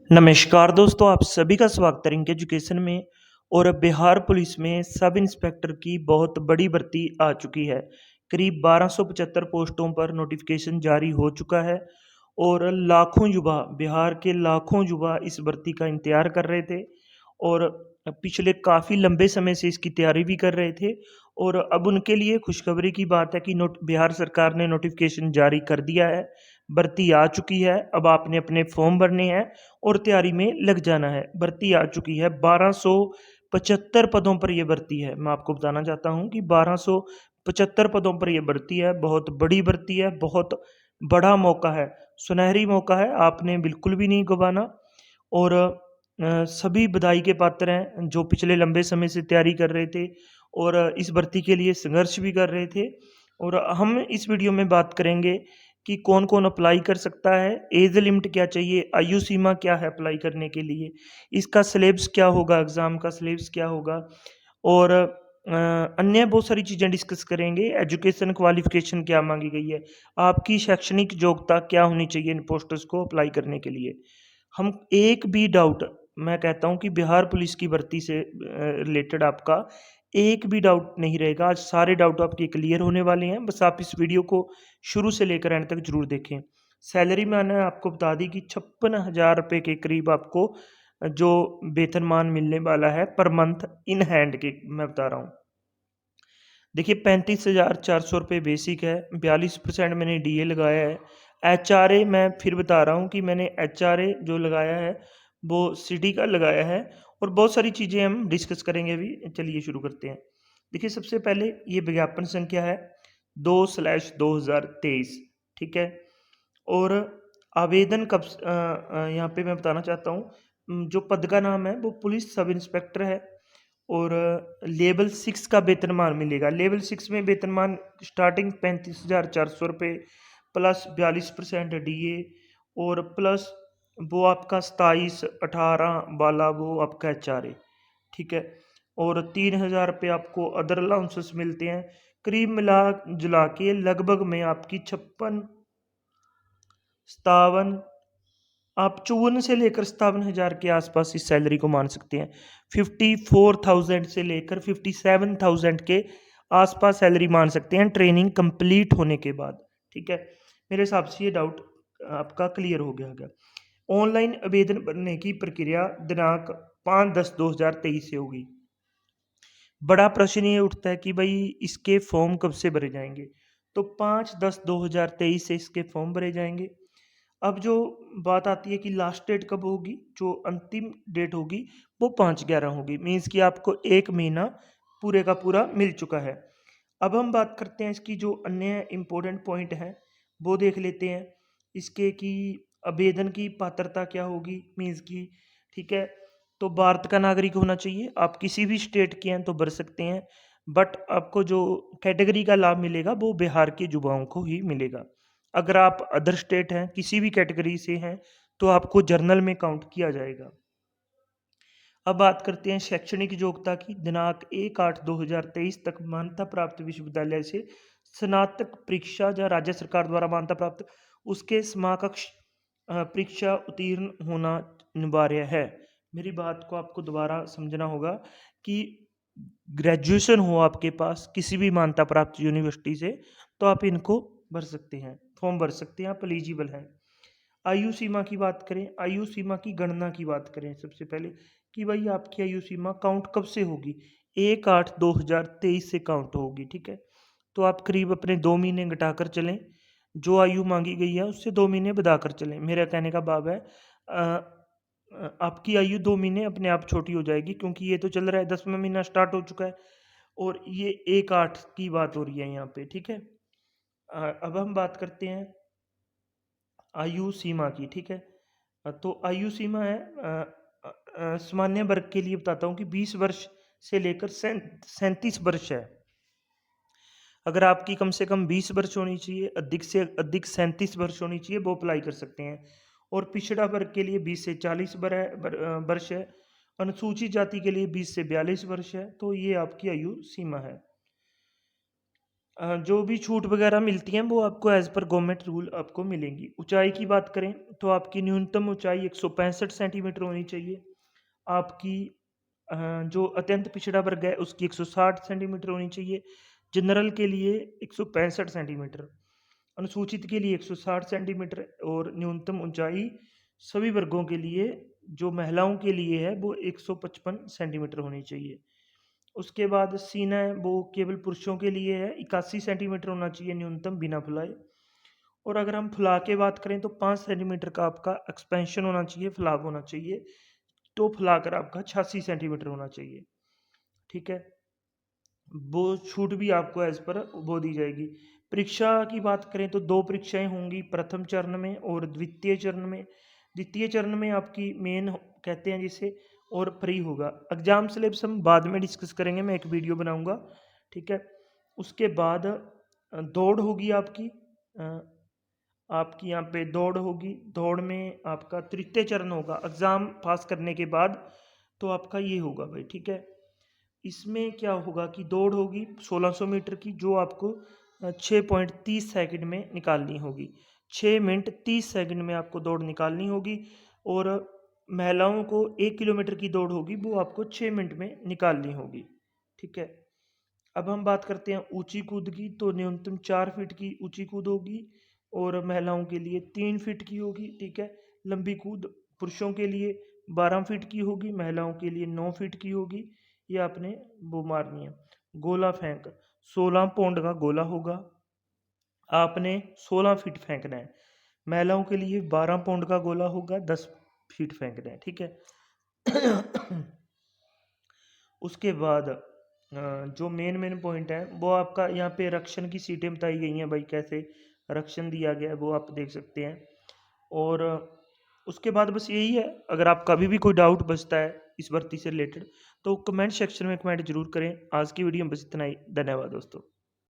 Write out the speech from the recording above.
नमस्कार दोस्तों, आप सभी का स्वागत है रिंक एजुकेशन में। और बिहार पुलिस में सब इंस्पेक्टर की बहुत बड़ी भर्ती आ चुकी है। करीब 1275 पोस्टों पर नोटिफिकेशन जारी हो चुका है और लाखों युवा, बिहार के लाखों युवा इस भर्ती का इंतजार कर रहे थे और पिछले काफ़ी लंबे समय से इसकी तैयारी भी कर रहे थे। और अब उनके लिए खुशखबरी की बात है कि बिहार सरकार ने नोटिफिकेशन जारी कर दिया है। भर्ती आ चुकी है। अब आपने अपने फॉर्म भरने हैं और तैयारी में लग जाना है। भर्ती आ चुकी है, 1275 पदों पर यह भर्ती है। मैं आपको बताना चाहता हूँ कि 1275 पदों पर यह भर्ती है। बहुत बड़ी भर्ती है, बहुत बड़ा मौका है, सुनहरी मौका है, आपने बिल्कुल भी नहीं गंवाना। और सभी बधाई के पात्र हैं जो पिछले लंबे समय से तैयारी कर रहे थे और इस भर्ती के लिए संघर्ष भी कर रहे थे। और हम इस वीडियो में बात करेंगे कि कौन कौन अप्लाई कर सकता है, एज लिमिट क्या चाहिए, आयु सीमा क्या है अप्लाई करने के लिए, इसका सिलेबस क्या होगा, एग्ज़ाम का सिलेबस क्या होगा और अन्य बहुत सारी चीज़ें डिस्कस करेंगे। एजुकेशन क्वालिफिकेशन क्या मांगी गई है, आपकी शैक्षणिक योग्यता क्या होनी चाहिए इन पोस्टर्स को अप्लाई करने के लिए। हम एक भी डाउट, मैं कहता हूँ कि बिहार पुलिस की भर्ती से रिलेटेड आपका एक भी डाउट नहीं रहेगा। आज सारे डाउट आपके क्लियर होने वाले हैं। बस आप इस वीडियो को शुरू से लेकर एंड तक जरूर देखें। सैलरी मैंने आपको बता दी कि 56,000 रुपये के करीब आपको जो वेतनमान मिलने वाला है पर मंथ इन हैंड के, मैं बता रहा हूँ। देखिए 35,400 रुपये बेसिक है, 42% मैंने डीए लगाया है। एचआरए मैं फिर बता रहा हूँ कि मैंने एचआरए जो लगाया है वो सिटी का लगाया है। और बहुत सारी चीज़ें हम डिस्कस करेंगे अभी। चलिए शुरू करते हैं। देखिए सबसे पहले ये विज्ञापन संख्या है 2/2023, ठीक है। और आवेदन कब यहाँ पे मैं बताना चाहता हूँ, जो पद का नाम है वो पुलिस सब इंस्पेक्टर है। और लेवल 6 का वेतनमान मिलेगा। लेवल 6 में वेतनमान स्टार्टिंग 35,400 रुपये प्लस 42% डीए और प्लस वो आपका 27-18 वाला वो आपका एचआरए, ठीक है। और 3,000 रुपये आपको अदर अलाउंसेस मिलते हैं। करीब मिला जुला के लगभग में आपकी 56, 57, आप 54 से लेकर 57,000 के आसपास इस सैलरी को मान सकते हैं। 54,000 से लेकर 57,000 के आसपास सैलरी मान सकते हैं ट्रेनिंग कंप्लीट होने के बाद, ठीक है। मेरे हिसाब से ये डाउट आपका क्लियर हो गया होगा। ऑनलाइन आवेदन भरने की प्रक्रिया दिनांक 5/10/2023 से होगी। बड़ा प्रश्न ये उठता है कि भाई इसके फॉर्म कब से भरे जाएंगे। तो 5/10/2023 से इसके फॉर्म भरे जाएंगे। अब जो बात आती है कि लास्ट डेट कब होगी, जो अंतिम डेट होगी वो 5/11 होगी। मीन्स कि आपको 1 महीना पूरे का पूरा मिल चुका है। अब हम बात करते हैं इसकी जो अन्य इम्पोर्टेंट पॉइंट हैं वो देख लेते हैं। इसके कि आवेदन की पात्रता क्या होगी, मीन्स की, ठीक है। तो भारत का नागरिक होना चाहिए। आप किसी भी स्टेट के हैं तो भर सकते हैं, बट आपको जो कैटेगरी का लाभ मिलेगा वो बिहार के युवाओं को ही मिलेगा। अगर आप अदर स्टेट हैं, किसी भी कैटेगरी से हैं, तो आपको जर्नल में काउंट किया जाएगा। अब बात करते हैं शैक्षणिक योग्यता की। दिनांक 1/8/2023 तक मान्यता प्राप्त विश्वविद्यालय से स्नातक परीक्षा या राज्य सरकार द्वारा मान्यता प्राप्त उसके समकक्ष परीक्षा उत्तीर्ण होना अनिवार्य है। मेरी बात को आपको दोबारा समझना होगा कि ग्रेजुएशन हो आपके पास किसी भी मान्यता प्राप्त यूनिवर्सिटी से, तो आप इनको भर सकते हैं, फॉर्म भर सकते हैं, आप एलिजिबल हैं। आयु सीमा की बात करें, आयु सीमा की गणना की बात करें सबसे पहले कि भाई आपकी आयु सीमा काउंट कब से होगी। 1/8/2023 से काउंट होगी, ठीक है। तो आप करीब अपने 2 महीने घटाकर चलें, जो आयु मांगी गई है उससे 2 महीने बढ़ाकर चलें। मेरा कहने का भाव है आपकी आयु 2 महीने अपने आप छोटी हो जाएगी, क्योंकि ये तो चल रहा है, 10वां महीना स्टार्ट हो चुका है और ये 1/8 की बात हो रही है यहाँ पे, ठीक है। अब हम बात करते हैं आयु सीमा की, ठीक है। तो आयु सीमा है सामान्य वर्ग के लिए बताता हूँ कि 20 वर्ष से लेकर 37 वर्ष है। अगर आपकी कम से कम 20 वर्ष होनी चाहिए, अधिक से अधिक 37 वर्ष होनी चाहिए, वो अप्लाई कर सकते हैं। और पिछड़ा वर्ग के लिए 20 से 40 वर्ष है। अनुसूचित जाति के लिए 20 से 42 वर्ष है। तो ये आपकी आयु सीमा है। जो भी छूट वगैरह मिलती हैं वो आपको एज़ पर गवर्नमेंट रूल आपको मिलेंगी। ऊँचाई की बात करें तो आपकी न्यूनतम ऊँचाई 165 सेंटीमीटर होनी चाहिए। आपकी जो अत्यंत पिछड़ा वर्ग है उसकी 160 सेंटीमीटर होनी चाहिए। जनरल के लिए 165 सेंटीमीटर, अनुसूचित के लिए 160 सेंटीमीटर और न्यूनतम ऊँचाई सभी वर्गों के लिए जो महिलाओं के लिए है वो 155 सेंटीमीटर होनी चाहिए। उसके बाद सीना है वो केवल पुरुषों के लिए है, 81 सेंटीमीटर होना चाहिए न्यूनतम बिना फुलाए। और अगर हम फुला के बात करें तो 5 सेंटीमीटर का आपका एक्सपेंशन होना चाहिए, फुलाव होना चाहिए। तो फुलाकर आपका 86 सेंटीमीटर होना चाहिए। ठीक है? वो छूट भी आपको एज़ पर वो दी जाएगी। परीक्षा की बात करें तो 2 परीक्षाएँ होंगी, प्रथम चरण में और द्वितीय चरण में। द्वितीय चरण में आपकी मेन कहते हैं जिसे और प्री होगा। एग्ज़ाम सिलेबस हम बाद में डिस्कस करेंगे, मैं एक वीडियो बनाऊँगा, ठीक है? उसके बाद दौड़ होगी आपकी, आपकी यहाँ पे दौड़ होगी। दौड़ में आपका तृतीय चरण होगा, एग्ज़ाम पास करने के बाद तो आपका ये होगा भाई, ठीक है? इसमें क्या होगा कि दौड़ होगी 1600 मीटर की जो आपको 6.30 सेकंड में निकालनी होगी। 6 मिनट 30 सेकंड में आपको दौड़ निकालनी होगी। और महिलाओं को 1 किलोमीटर की दौड़ होगी वो आपको 6 मिनट में निकालनी होगी। ठीक है? अब हम बात करते हैं ऊंची कूद की, तो न्यूनतम 4 फीट की ऊंची कूद होगी और महिलाओं के लिए 3 फीट की होगी। ठीक है? लंबी कूद पुरुषों के लिए 12 फीट की होगी, महिलाओं के लिए 9 फीट की होगी। ये आपने वो मारनी है। गोला फेंक 16 पाउंड का गोला होगा, आपने 16 फीट फेंकना है। महिलाओं के लिए 12 पाउंड का गोला होगा, 10 फीट फेंकना है। ठीक है? उसके बाद जो मेन पॉइंट है वो आपका यहाँ पे रक्षण की सीटें बताई गई हैं भाई, कैसे रक्षण दिया गया है वो आप देख सकते हैं। और उसके बाद बस यही है, अगर आप कभी भी कोई डाउट बचता है इस भर्ती से रिलेटेड तो कमेंट सेक्शन में कमेंट जरूर करें। आज की वीडियो में बस इतना ही, धन्यवाद दोस्तों।